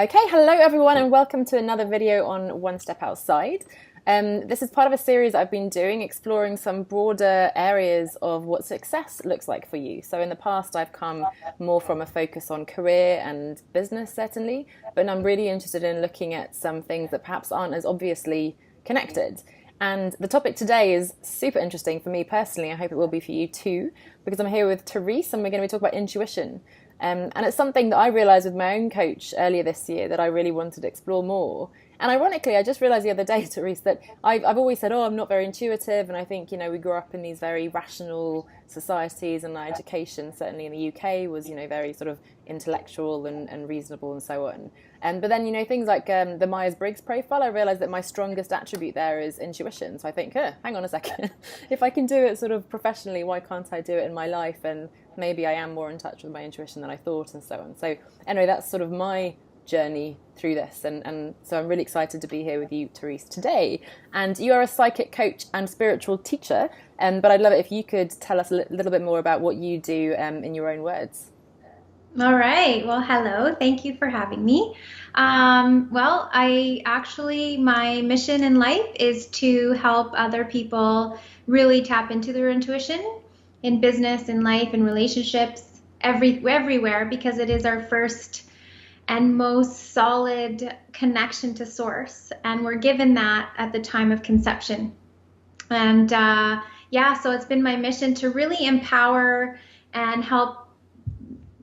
Okay, hello everyone and welcome to another video on One Step Outside. This is part of a series I've been doing exploring some broader areas of what success looks like for you. So in the past I've come more from a focus on career and business certainly, but I'm really interested in looking at some things that perhaps aren't as obviously connected. And the topic today is super interesting for me personally. I hope it will be for you too, because I'm here with Therese and we're going to be talking about intuition. And it's something that I realised with my own coach earlier this year that I really wanted to explore more. And ironically, I just realised the other day, Therese, that I've always said, oh, I'm not very intuitive. And I think, we grew up in these very rational societies, and our education, certainly in the UK, was, very sort of intellectual and reasonable and so on. But then, things like the Myers-Briggs profile, I realised that my strongest attribute there is intuition. So I think, hang on a second, if I can do it sort of professionally, why can't I do it in my life? And maybe I am more in touch with my intuition than I thought and so on. So anyway, that's sort of my journey through this. And so I'm really excited to be here with you, Therese, today. And you are a psychic coach and spiritual teacher. But I'd love it if you could tell us a little bit more about what you do in your own words. All right. Well, hello. Thank you for having me. My mission in life is to help other people really tap into their intuition in business, in life, in relationships, everywhere, because it is our first and most solid connection to source. And we're given that at the time of conception. And so it's been my mission to really empower and help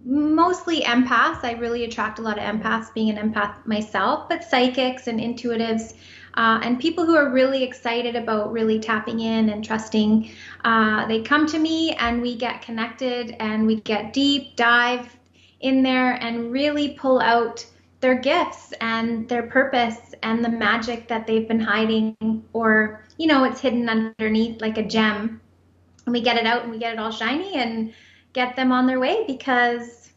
mostly empaths. I really attract a lot of empaths, being an empath myself, but psychics and intuitives and people who are really excited about really tapping in and trusting. They come to me and we get connected and we get deep dive in there and really pull out their gifts and their purpose and the magic that they've been hiding, or, it's hidden underneath like a gem. And we get it out and we get it all shiny and get them on their way, because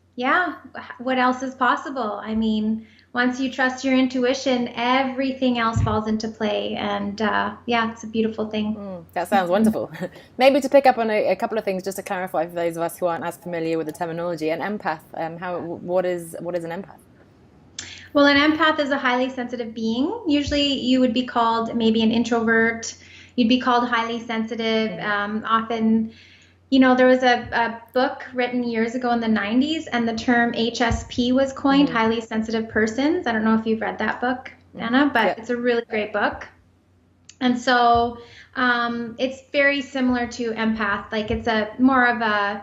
what else is possible? I mean, once you trust your intuition, everything else falls into play. And it's a beautiful thing. That sounds wonderful. Maybe to pick up on a couple of things, just to clarify for those of us who aren't as familiar with the terminology. An empath, what is an empath? Well, an empath is a highly sensitive being. Usually you would be called maybe an introvert. You'd be called highly sensitive. Often, there was a book written years ago in the 90s, and the term HSP was coined, highly sensitive persons. I don't know if you've read that book, Anna, but It's a really great book. And so it's very similar to empath. Like, it's a more of a,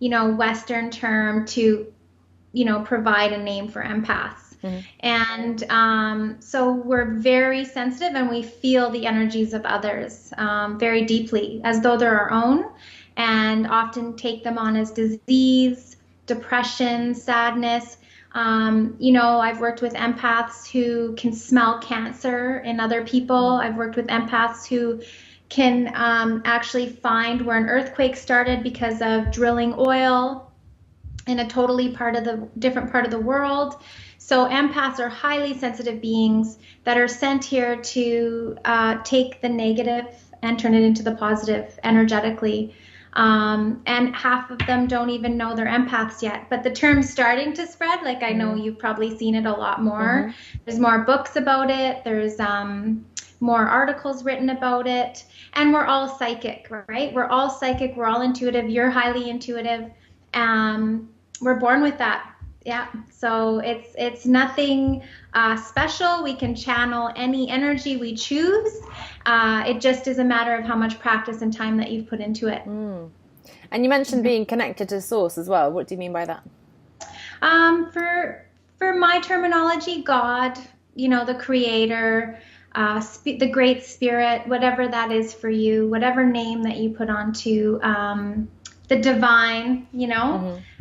Western term to, provide a name for empaths. And so we're very sensitive and we feel the energies of others very deeply, as though they're our own, and often take them on as disease, depression, sadness. I've worked with empaths who can smell cancer in other people. I've worked with empaths who can actually find where an earthquake started because of drilling oil in a totally different part of the world. So empaths are highly sensitive beings that are sent here to take the negative and turn it into the positive energetically. And half of them don't even know they're empaths yet. But the term's starting to spread. Like, I know you've probably seen it a lot more. There's more books about it. There's more articles written about it. And we're all psychic, right? We're all psychic. We're all intuitive. You're highly intuitive. We're born with that. Yeah. So it's nothing special. We can channel any energy we choose. It just is a matter of how much practice and time that you've put into it. And you mentioned being connected to source as well. What do you mean by that? For my terminology, God, the creator, the great spirit, whatever that is for you, whatever name that you put onto the divine,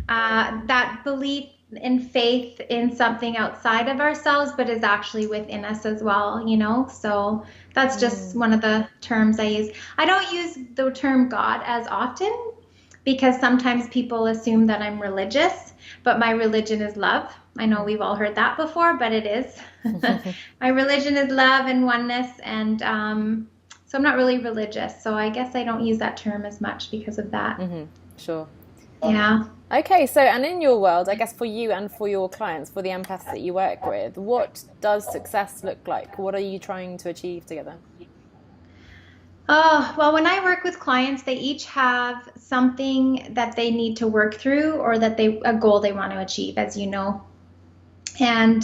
that belief and faith in something outside of ourselves, but is actually within us as well, so that's just one of the terms I use. I don't use the term God as often, because sometimes people assume that I'm religious, but my religion is love. I know we've all heard that before, but it is. My religion is love and oneness, and so I'm not really religious, so I guess I don't use that term as much because of that. Sure. Yeah. Okay, so and in your world, I guess for you and for your clients, for the empaths that you work with, what does success look like? What are you trying to achieve together? Oh, well, when I work with clients, they each have something that they need to work through or that a goal they want to achieve, as you know. And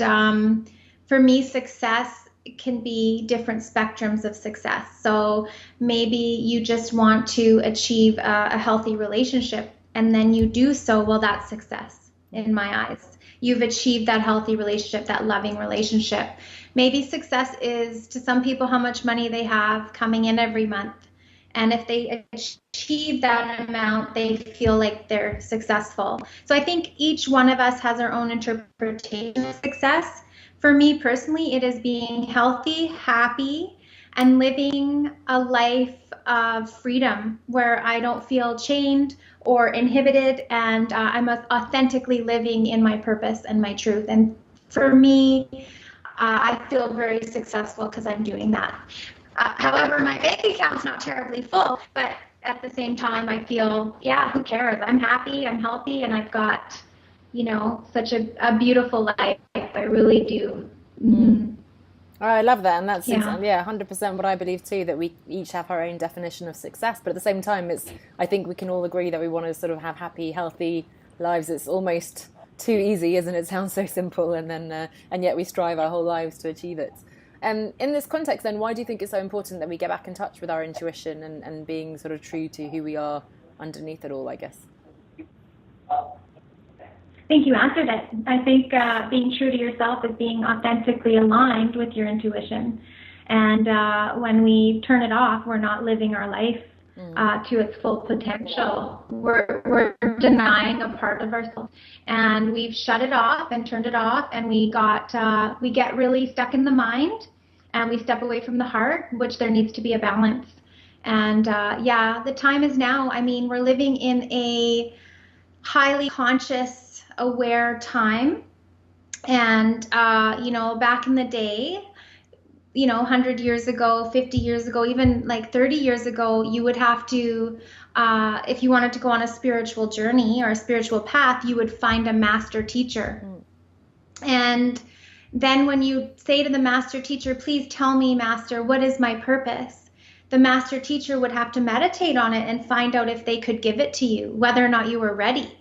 for me, success can be different spectrums of success. So maybe you just want to achieve a healthy relationship, and then you do so. Well, that's success in my eyes. You've achieved that healthy relationship, that loving relationship. Maybe success is to some people how much money they have coming in every month. And if they achieve that amount, they feel like they're successful. So I think each one of us has our own interpretation of success. For me personally, it is being healthy, happy, and living a life of freedom where I don't feel chained or inhibited, and I'm authentically living in my purpose and my truth. And for me, I feel very successful because I'm doing that. However, my bank account's not terribly full, but at the same time, I feel, yeah, who cares? I'm happy, I'm healthy, and I've got, such a beautiful life. I really do. Mm-hmm. Oh, I love that. And that's, Yeah. yeah, 100% what I believe too, that we each have our own definition of success. But at the same time, I think we can all agree that we want to sort of have happy, healthy lives. It's almost too easy, isn't it? It sounds so simple. And yet we strive our whole lives to achieve it. In this context, then, why do you think it's so important that we get back in touch with our intuition and being sort of true to who we are underneath it all, I guess? I think you answered it. I think being true to yourself is being authentically aligned with your intuition. And when we turn it off, we're not living our life to its full potential. We're denying a part of ourselves, and we've shut it off and turned it off, and we get really stuck in the mind, and we step away from the heart, which there needs to be a balance. And yeah, the time is now. I mean, we're living in a highly conscious, aware time. And, back in the day, 100 years ago, 50 years ago, even like 30 years ago, you would have to, if you wanted to go on a spiritual journey or a spiritual path, you would find a master teacher. And then when you say to the master teacher, please tell me, master, what is my purpose? The master teacher would have to meditate on it and find out if they could give it to you, whether or not you were ready.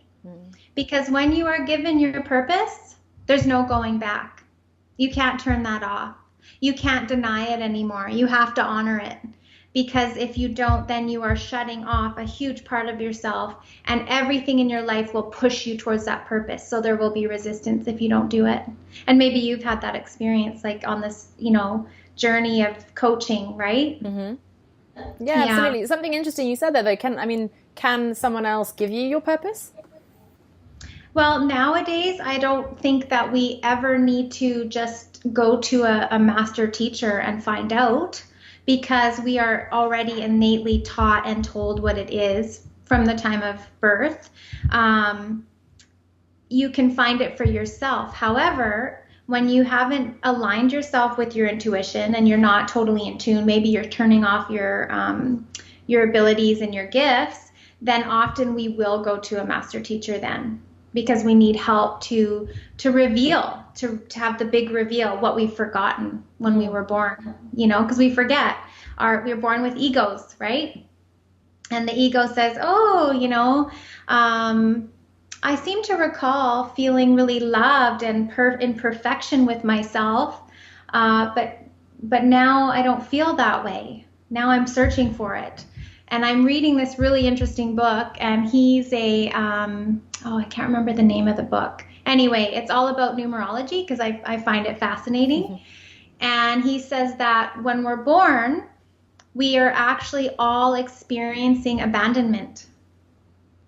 Because when you are given your purpose, there's no going back. You can't turn that off. You can't deny it anymore. You have to honor it. Because if you don't, then you are shutting off a huge part of yourself, and everything in your life will push you towards that purpose. So there will be resistance if you don't do it. And maybe you've had that experience, like on this, journey of coaching, right? Mm-hmm. Yeah, absolutely. Something interesting you said there, though. Can someone else give you your purpose? Well, nowadays, I don't think that we ever need to just go to a master teacher and find out, because we are already innately taught and told what it is from the time of birth. You can find it for yourself. However, when you haven't aligned yourself with your intuition and you're not totally in tune, maybe you're turning off your abilities and your gifts, then often we will go to a master teacher then, because we need help to reveal, to have the big reveal what we've forgotten when we were born, because we forget. We were born with egos, right? And the ego says, I seem to recall feeling really loved and in perfection with myself, but now I don't feel that way. Now I'm searching for it. And I'm reading this really interesting book, and he's I can't remember the name of the book. Anyway, it's all about numerology because I find it fascinating. Mm-hmm. And he says that when we're born, we are actually all experiencing abandonment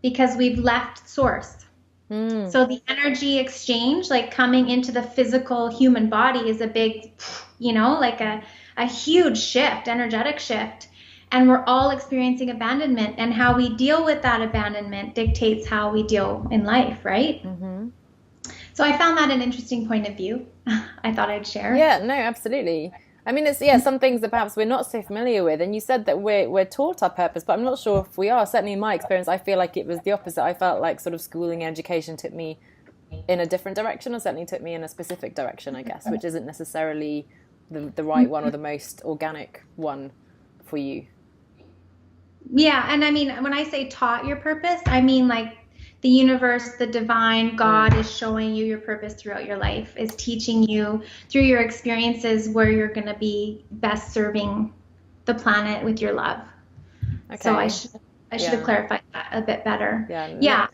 because we've left source. So the energy exchange, like coming into the physical human body, is a big, like a huge shift, energetic shift. And we're all experiencing abandonment, and how we deal with that abandonment dictates how we deal in life, right? Mm-hmm. So I found that an interesting point of view. I thought I'd share. Yeah, no, absolutely. I mean, it's, yeah, some things that perhaps we're not so familiar with. And you said that we're taught our purpose, but I'm not sure if we are. Certainly in my experience, I feel like it was the opposite. I felt like sort of schooling and education took me in a different direction, or certainly took me in a specific direction, I guess, which isn't necessarily the right one or the most organic one for you. Yeah, and I mean, when I say taught your purpose, I mean like the universe, the divine, God is showing you your purpose throughout your life, is teaching you through your experiences where you're going to be best serving the planet with your love. Okay. So I should have clarified that a bit better. Yeah. Yeah.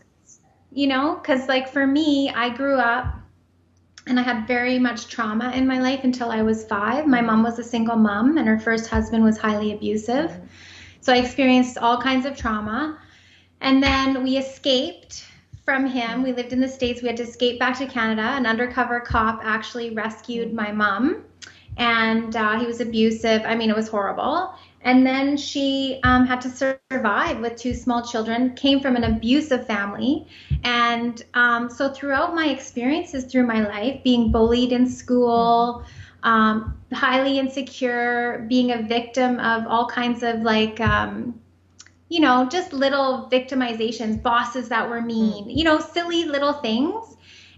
You know, because like for me, I grew up and I had very much trauma in my life until I was 5. My mom was a single mom and her first husband was highly abusive. So I experienced all kinds of trauma. And then we escaped from him. We lived in the States. We had to escape back to Canada. An undercover cop actually rescued my mom, and he was abusive. I mean, it was horrible. And then she had to survive with 2 small children, came from an abusive family. And so throughout my experiences through my life, being bullied in school, highly insecure, being a victim of all kinds of like, you know, just little victimizations, bosses that were mean, you know, silly little things.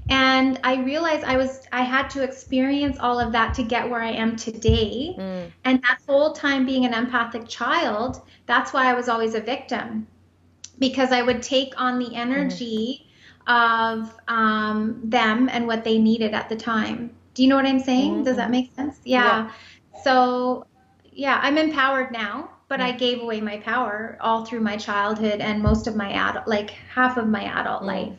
And I realized I had to experience all of that to get where I am today. And that whole time being an empathic child, that's why I was always a victim, because I would take on the energy of them and what they needed at the time. Do you know what I'm saying? Does that make sense? Yeah. So, yeah, I'm empowered now, but I gave away my power all through my childhood and most of my like half of my adult life.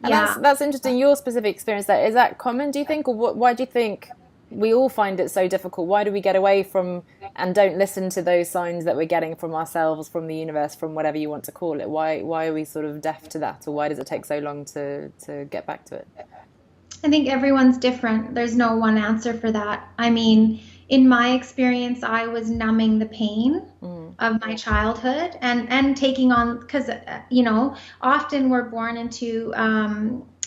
And that's interesting. Your specific experience there, is that common, do you think? Or why do you think we all find it so difficult? Why do we get away from and don't listen to those signs that we're getting from ourselves, from the universe, from whatever you want to call it? Why are we sort of deaf to that? Or why does it take so long to get back to it? I think everyone's different. There's no one answer for that. I mean, in my experience, I was numbing the pain of my childhood and taking on, because, you know, often we're born into,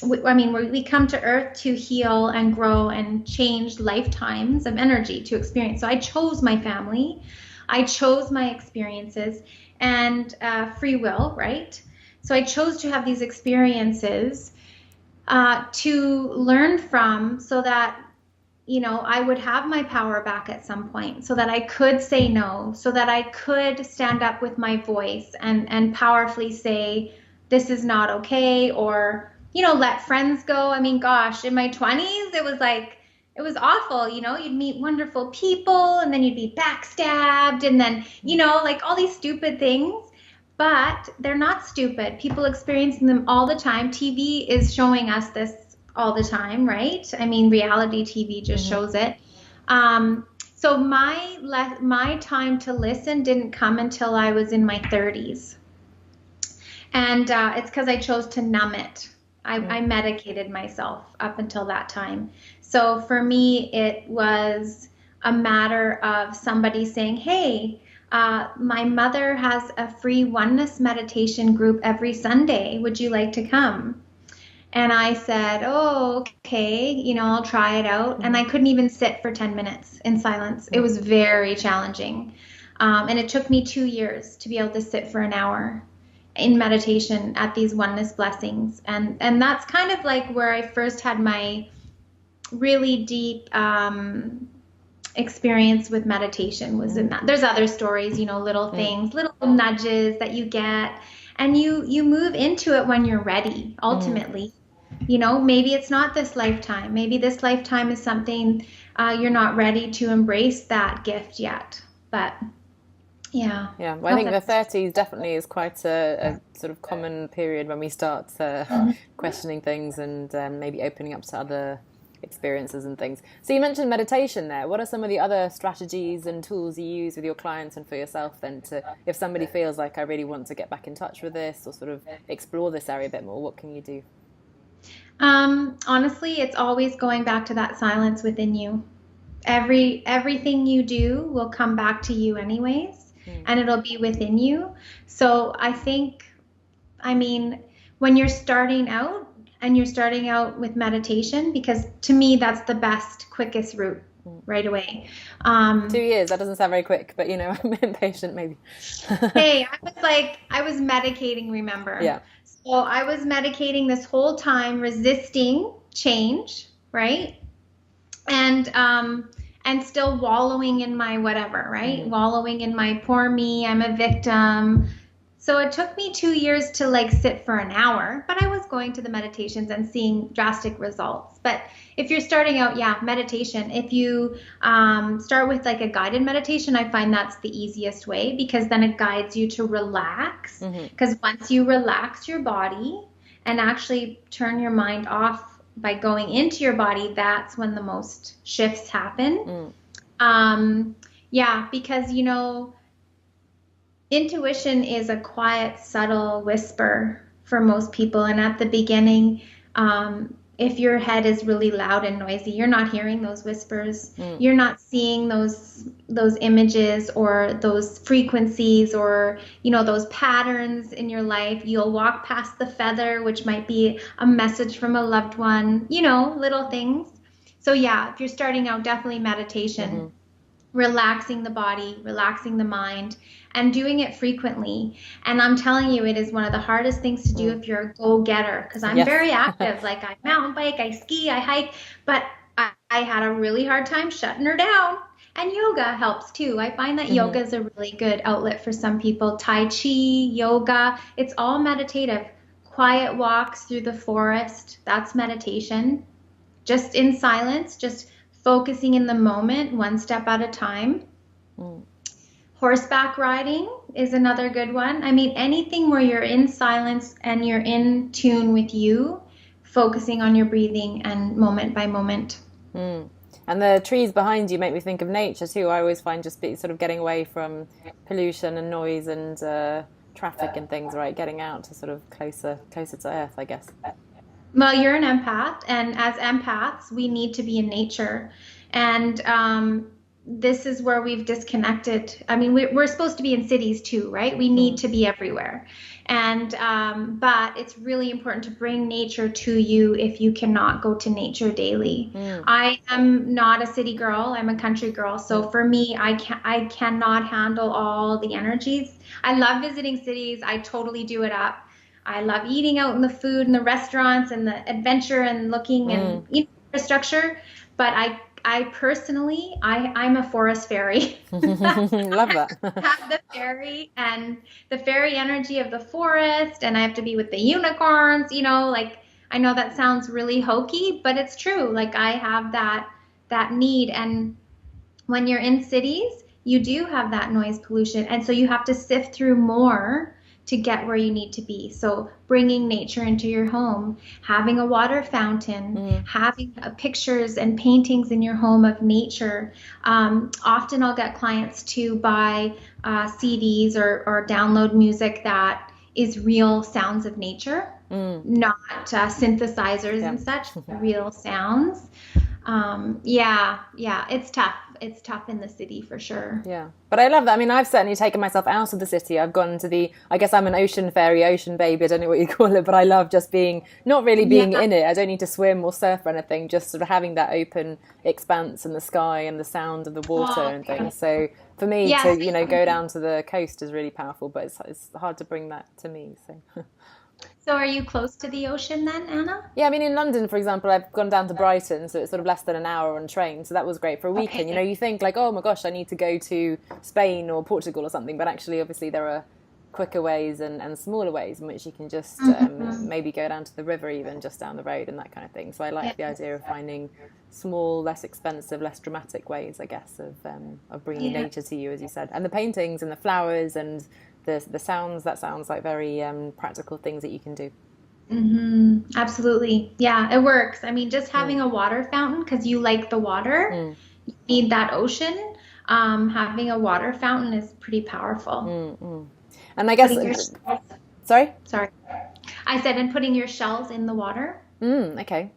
we come to earth to heal and grow and change lifetimes of energy to experience. So I chose my family, I chose my experiences, and free will, right? So I chose to have these experiences to learn from, so that, you know, I would have my power back at some point, so that I could say no, so that I could stand up with my voice and powerfully say, this is not okay, or, you know, let friends go. I mean, gosh, in my 20s, it was awful. You know, you'd meet wonderful people and then you'd be backstabbed and then, you know, like all these stupid things. But they're not stupid. People experiencing them all the time. TV is showing us this all the time, right? I mean, reality TV just shows it. So my time to listen didn't come until I was in my 30s. And it's because I chose to numb it. I medicated myself up until that time. So for me, it was a matter of somebody saying, hey, my mother has a free oneness meditation group every Sunday. Would you like to come? And I said, oh, okay, you know, I'll try it out. And I couldn't even sit for 10 minutes in silence. It was very challenging. And it took me 2 years to be able to sit for an hour in meditation at these oneness blessings. And that's kind of like where I first had my really deep experience with meditation, was in that. There's other stories, you know, little things, little nudges that you get, and you move into it when you're ready, ultimately. You know, maybe it's not this lifetime. Maybe this lifetime is something you're not ready to embrace that gift yet. But yeah. Yeah, well, I think the 30s definitely is quite a sort of common period when we start questioning things and maybe opening up to other experiences and things. So you mentioned meditation there. What are some of the other strategies and tools you use with your clients and for yourself then, to, if somebody feels like I really want to get back in touch with this or sort of explore this area a bit more, what can you do? Honestly, it's always going back to that silence within you. Everything you do will come back to you anyways, and it'll be within you. So I think, I mean, when you're starting out, and you're starting out with meditation, because to me, that's the best, quickest route right away. 2 years, that doesn't sound very quick, but I'm impatient maybe. Hey, I was medicating, remember? Yeah. So I was medicating this whole time, resisting change, right? And still wallowing in my whatever, right? Wallowing in my poor me, I'm a victim. So it took me 2 years to like sit for an hour, but I was going to the meditations and seeing drastic results. But if you're starting out, yeah, meditation. If you start with like a guided meditation, I find that's the easiest way because then it guides you to relax. Because once you relax your body and actually turn your mind off by going into your body, that's when the most shifts happen. Yeah, because intuition is a quiet, subtle whisper for most people. And at the beginning, if your head is really loud and noisy, you're not hearing those whispers. You're not seeing those images or those frequencies or, those patterns in your life. You'll walk past the feather, which might be a message from a loved one, little things. So yeah, if you're starting out, definitely meditation. Relaxing the body, relaxing the mind, and doing it frequently. And I'm telling you, it is one of the hardest things to do if you're a go-getter, because I'm very active. Like I mountain bike, I ski, I hike, but I had a really hard time shutting her down. And yoga helps too. I find that yoga is a really good outlet for some people. Tai Chi, yoga, it's all meditative. Quiet walks through the forest, that's meditation. Just in silence, just focusing in the moment, one step at a time. Horseback riding is another good one. I mean, anything where you're in silence and you're in tune with you, focusing on your breathing and moment by moment. And the trees behind you make me think of nature too. I always find just sort of getting away from pollution and noise and traffic and things, right? Getting out to sort of closer to earth, I guess. Well, you're an empath, and as empaths, we need to be in nature. And this is where we've disconnected. I mean, we're supposed to be in cities too, right? We need to be everywhere. And but it's really important to bring nature to you if you cannot go to nature daily. I am not a city girl. I'm a country girl. So for me, I cannot handle all the energies. I love visiting cities. I totally do it up. I love eating out in the food and the restaurants and the adventure and looking and infrastructure. But I personally, I'm a forest fairy. Love that. Have the fairy and the fairy energy of the forest, and I have to be with the unicorns. Like I know that sounds really hokey, but it's true. Like I have that need, and when you're in cities, you do have that noise pollution, and so you have to sift through more to get where you need to be. So bringing nature into your home, having a water fountain, having pictures and paintings in your home of nature. Often I'll get clients to buy CDs or download music that is real sounds of nature, not synthesizers and such, real sounds. Yeah, it's tough. It's tough in the city for sure. Yeah, but I love that. I mean, I've certainly taken myself out of the city. I've gone to I guess I'm an ocean fairy, ocean baby, I don't know what you call it, but I love just not really being in it. I don't need to swim or surf or anything, just sort of having that open expanse and the sky and the sound of the water and things. So for me to, go down to the coast is really powerful, but it's hard to bring that to me, so... So are you close to the ocean then, Anna? Yeah, I mean, in London, for example, I've gone down to Brighton, so it's sort of less than an hour on train, so that was great for a weekend. You think like, oh my gosh, I need to go to Spain or Portugal or something, but actually, obviously, there are quicker ways and smaller ways in which you can just maybe go down to the river even just down the road and that kind of thing. So I like the idea of finding small, less expensive, less dramatic ways, I guess, of bringing nature to you, as you said. And the paintings and the flowers and the sounds, that sounds like very practical things that you can do. Absolutely. Yeah, it works. I mean, just having a water fountain because you like the water, you need that ocean. Having a water fountain is pretty powerful. And I guess... Sorry? Sorry. I said, and putting your shells in the water. Okay.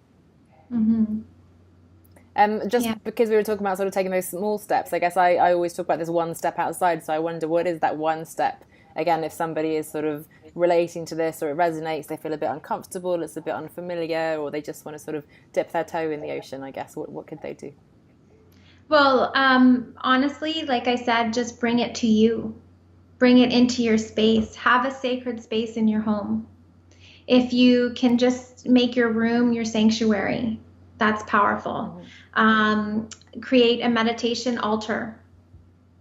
Because we were talking about sort of taking those small steps, I guess I always talk about this one step outside. So I wonder, what is that one step? Again, if somebody is sort of relating to this or it resonates, they feel a bit uncomfortable, it's a bit unfamiliar, or they just want to sort of dip their toe in the ocean, I guess, what could they do? Well, honestly, like I said, just bring it to you. Bring it into your space. Have a sacred space in your home. If you can just make your room your sanctuary, that's powerful. Create a meditation altar.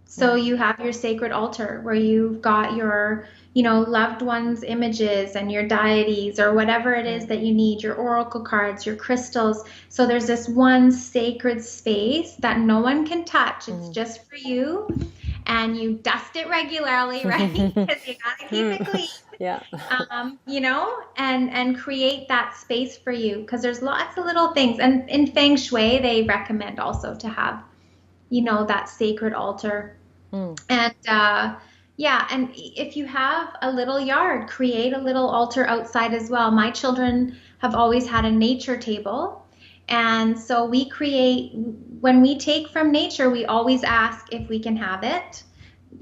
So you have your sacred altar where you've got your, loved ones' images and your deities or whatever it is that you need, your oracle cards, your crystals. So there's this one sacred space that no one can touch. It's just for you. And you dust it regularly, right? Because you gotta keep it clean. Yeah. And create that space for you, because there's lots of little things. And in Feng Shui, they recommend also to have, that sacred altar. And and if you have a little yard, create a little altar outside as well. My children have always had a nature table. And so when we take from nature, we always ask if we can have it.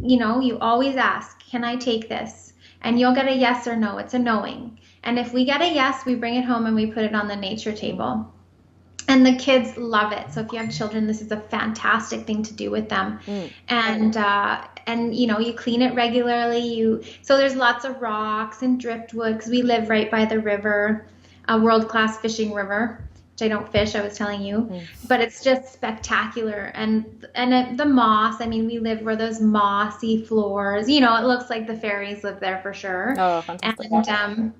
You always ask, can I take this? And you'll get a yes or no. It's a knowing. And if we get a yes, we bring it home and we put it on the nature table. And the kids love it. So if you have children, this is a fantastic thing to do with them. And you clean it regularly. So there's lots of rocks and driftwood, because we live right by the river, a world-class fishing river, which I don't fish, I was telling you, but it's just spectacular. And the moss, we live where there's mossy floors, it looks like the fairies live there for sure. Oh, fantastic. And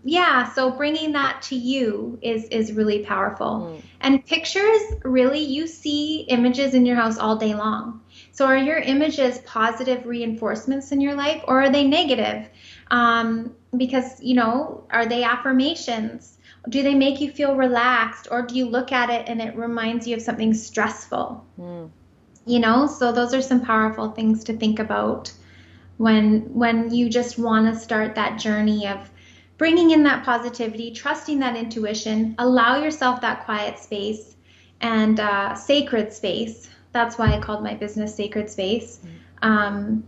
so bringing that to you is really powerful. And pictures, really, you see images in your house all day long. So are your images positive reinforcements in your life, or are they negative? Because, are they affirmations? Do they make you feel relaxed, or do you look at it and it reminds you of something stressful? So those are some powerful things to think about when you just want to start that journey of bringing in that positivity, trusting that intuition, allow yourself that quiet space and sacred space. That's why I called my business Sacred Space,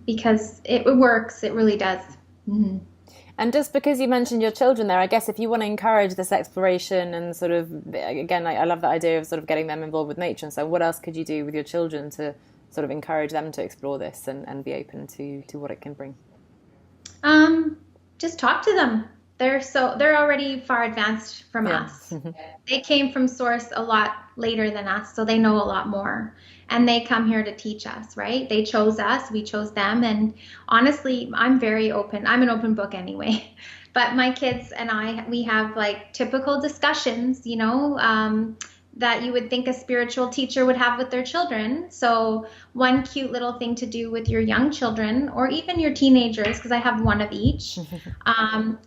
because it works. It really does. And just because you mentioned your children there, I guess if you want to encourage this exploration and sort of, again, I love the idea of sort of getting them involved with nature. And so what else could you do with your children to sort of encourage them to explore this and be open to what it can bring? Just talk to them. They're already far advanced from us. They came from source a lot later than us, so they know a lot more. And they come here to teach us, right? They chose us, we chose them. And honestly, I'm very open. I'm an open book anyway. But my kids and we have like typical discussions, that you would think a spiritual teacher would have with their children. So one cute little thing to do with your young children, or even your teenagers, because I have one of each,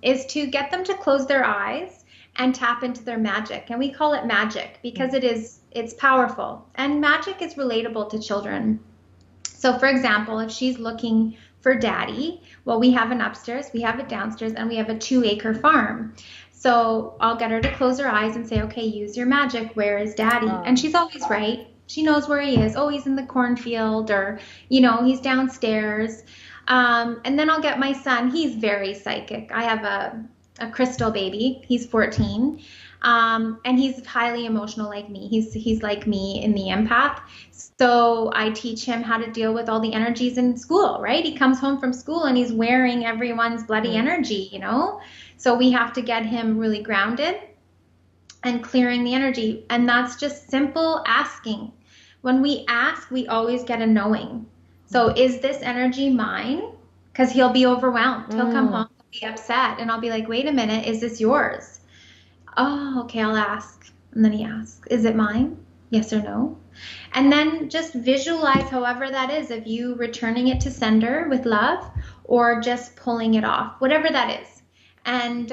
is to get them to close their eyes and tap into their magic. And we call it magic because it's powerful. And magic is relatable to children. So for example, if she's looking for daddy, well, we have an upstairs, we have it downstairs, and we have a 2-acre farm. So I'll get her to close her eyes and say, okay, use your magic. Where is daddy? And she's always right. She knows where he is. Oh, he's in the cornfield, or, he's downstairs. And then I'll get my son. He's very psychic. I have a crystal baby. He's 14. And he's highly emotional like me. He's like me in the empath. So I teach him how to deal with all the energies in school, right? He comes home from school and he's wearing everyone's bloody energy, So we have to get him really grounded and clearing the energy. And that's just simple asking. When we ask, we always get a knowing. So is this energy mine? Because he'll be overwhelmed. He'll come home and be upset. And I'll be like, wait a minute, is this yours? Oh, okay, I'll ask. And then he asks, is it mine? Yes or no? And then just visualize however that is, of you returning it to sender with love or just pulling it off, whatever that is. And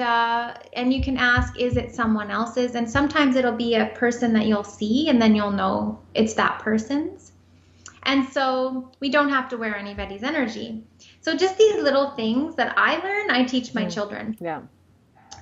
you can ask, is it someone else's? And sometimes it'll be a person that you'll see, and then you'll know it's that person's. And so we don't have to wear anybody's energy. So just these little things that I learn, I teach my children. Yeah.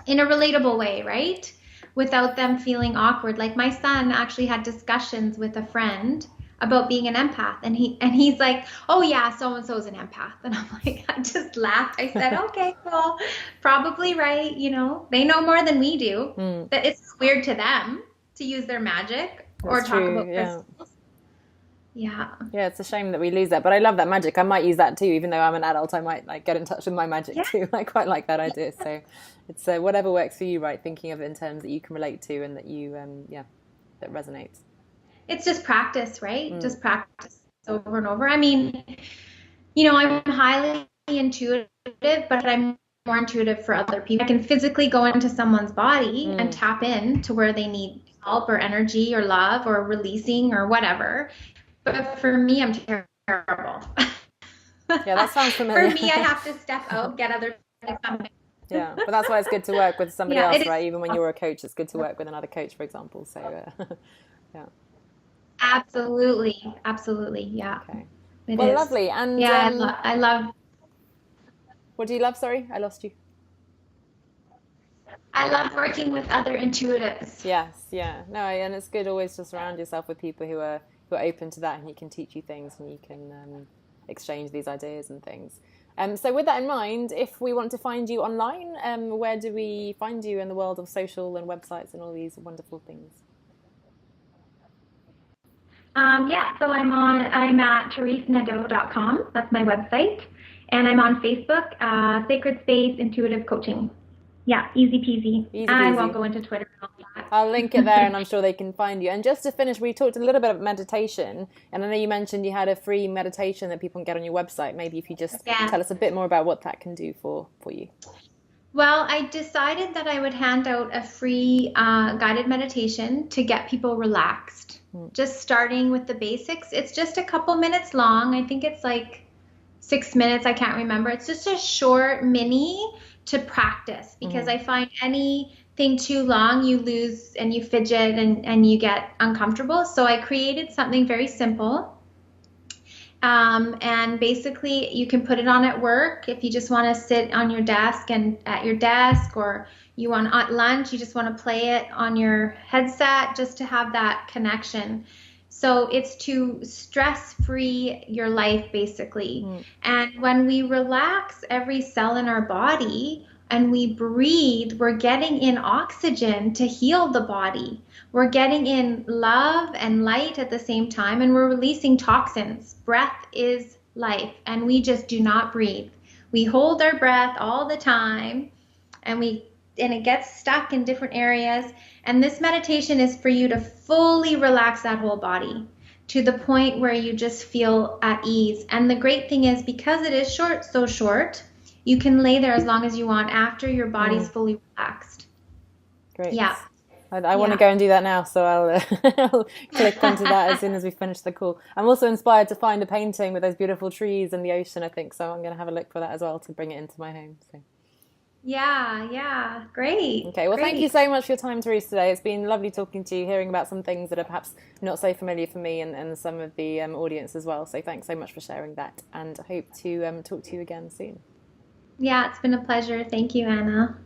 In a relatable way, right? Without them feeling awkward. Like my son actually had discussions with a friend about being an empath, and he's like, oh yeah, so-and-so is an empath. And I'm like, I just laughed. I said, okay, cool, probably right. They know more than we do. That it's weird to them to use their magic or talk about crystals. Yeah. Yeah, it's a shame that we lose that, but I love that magic. I might use that too, even though I'm an adult. I might like get in touch with my magic too. I quite like that idea. So it's whatever works for you, right? Thinking of it in terms that you can relate to and that you, that resonates. It's just practice, right? Just practice over and over. I mean, you know, I'm highly intuitive, but I'm more intuitive for other people. I can physically go into someone's body and tap in to where they need help or energy or love or releasing or whatever. But for me, I'm terrible. Yeah, that sounds familiar. For me, I have to step out, get other people to come in. Yeah, but that's why it's good to work with somebody Yeah, else, right? Even when you're a coach, it's good to work with another coach, for example. So, yeah. Absolutely. Absolutely. Yeah. Okay. It Well, is. lovely. And Yeah, I love what do you love? Sorry, I lost you. working with other intuitives. Yes, yeah. No, and it's good always to surround yourself with people who are open to that and you can teach you things and you can exchange these ideas and things. So with that in mind, if we want to find you online, where do we find you in the world of social and websites and all these wonderful things? Yeah, so I'm at theresenadeau.com. That's my website. And I'm on Facebook, Sacred Space Intuitive Coaching. Yeah, easy peasy. Easy I peasy. won't go into Twitter and all that. I'll link it there and I'm sure they can find you. And just to finish, we talked a little bit about meditation. And I know you mentioned you had a free meditation that people can get on your website. Maybe if you just tell us a bit more about what that can do for you. Well, I decided that I would hand out a free guided meditation to get people relaxed. Just starting with the basics. It's just a couple minutes long. I think it's like 6 minutes. I can't remember. It's just a short mini to practice because I find anything too long, you lose and you fidget and you get uncomfortable. So I created something very simple. And basically you can put it on at work if you just want to sit on your desk and at your desk, or you want at lunch, you just want to play it on your headset just to have that connection. So it's to stress free your life basically. And when we relax every cell in our body and we breathe, we're getting in oxygen to heal the body. We're getting in love and light at the same time, and we're releasing toxins. Breath is life, and we just do not breathe. We hold our breath all the time, and it gets stuck in different areas. And this meditation is for you to fully relax that whole body to the point where you just feel at ease. And the great thing is, because it is so short, you can lay there as long as you want after your body's fully relaxed. Great. Yeah. I want to go and do that now, so I'll click onto that as soon as we finish the call. I'm also inspired to find a painting with those beautiful trees and the ocean, I think, so I'm going to have a look for that as well to bring it into my home. So. Yeah, great. Okay, well, thank you so much for your time, Therese, today. It's been lovely talking to you, hearing about some things that are perhaps not so familiar for me and some of the audience as well. So thanks so much for sharing that, and I hope to talk to you again soon. Yeah, it's been a pleasure. Thank you, Anna.